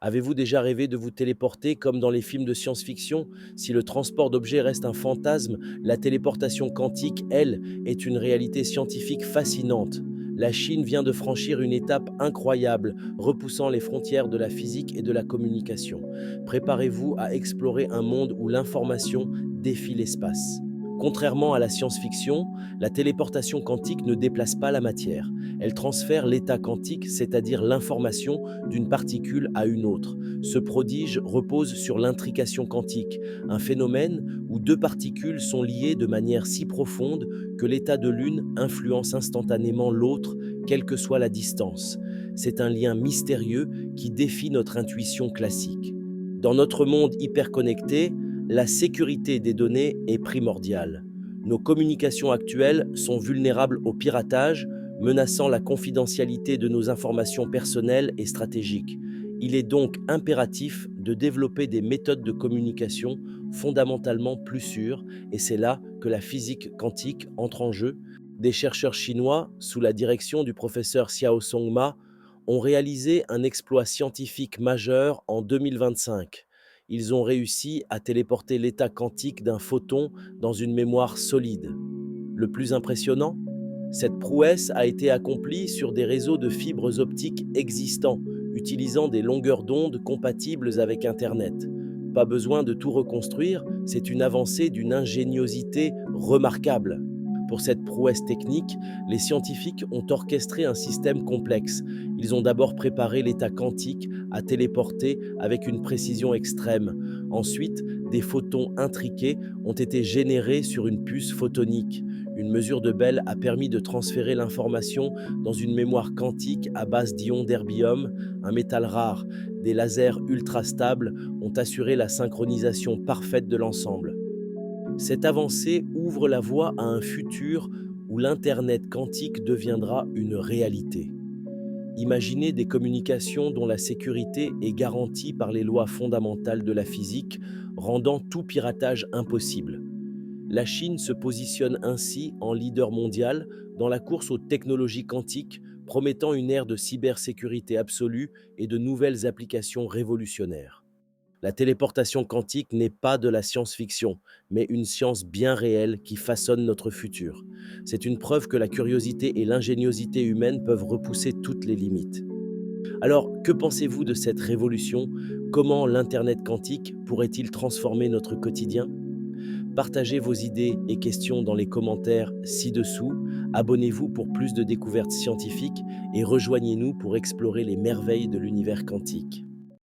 Avez-vous déjà rêvé de vous téléporter comme dans les films de science-fiction? Si le transport d'objets reste un fantasme, la téléportation quantique, elle, est une réalité scientifique fascinante. La Chine vient de franchir une étape incroyable, repoussant les frontières de la physique et de la communication. Préparez-vous à explorer un monde où l'information défie l'espace. Contrairement à la science-fiction, la téléportation quantique ne déplace pas la matière. Elle transfère l'état quantique, c'est-à-dire l'information, d'une particule à une autre. Ce prodige repose sur l'intrication quantique, un phénomène où deux particules sont liées de manière si profonde que l'état de l'une influence instantanément l'autre, quelle que soit la distance. C'est un lien mystérieux qui défie notre intuition classique. Dans notre monde hyperconnecté, la sécurité des données est primordiale. Nos communications actuelles sont vulnérables au piratage, menaçant la confidentialité de nos informations personnelles et stratégiques. Il est donc impératif de développer des méthodes de communication fondamentalement plus sûres, et c'est là que la physique quantique entre en jeu. Des chercheurs chinois, sous la direction du professeur Xiaosong Ma, ont réalisé un exploit scientifique majeur en 2025. Ils ont réussi à téléporter l'état quantique d'un photon dans une mémoire solide. Le plus impressionnant, cette prouesse a été accomplie sur des réseaux de fibres optiques existants, utilisant des longueurs d'onde compatibles avec Internet. Pas besoin de tout reconstruire, c'est une avancée d'une ingéniosité remarquable. Pour cette prouesse technique, les scientifiques ont orchestré un système complexe. Ils ont d'abord préparé l'état quantique à téléporter avec une précision extrême. Ensuite, des photons intriqués ont été générés sur une puce photonique. Une mesure de Bell a permis de transférer l'information dans une mémoire quantique à base d'ions d'herbium, un métal rare. Des lasers ultra stables ont assuré la synchronisation parfaite de l'ensemble. Cette avancée ouvre la voie à un futur où l'Internet quantique deviendra une réalité. Imaginez des communications dont la sécurité est garantie par les lois fondamentales de la physique, rendant tout piratage impossible. La Chine se positionne ainsi en leader mondial dans la course aux technologies quantiques, promettant une ère de cybersécurité absolue et de nouvelles applications révolutionnaires. La téléportation quantique n'est pas de la science-fiction, mais une science bien réelle qui façonne notre futur. C'est une preuve que la curiosité et l'ingéniosité humaine peuvent repousser toutes les limites. Alors, que pensez-vous de cette révolution? Comment l'Internet quantique pourrait-il transformer notre quotidien? Partagez vos idées et questions dans les commentaires ci-dessous. Abonnez-vous pour plus de découvertes scientifiques et rejoignez-nous pour explorer les merveilles de l'univers quantique.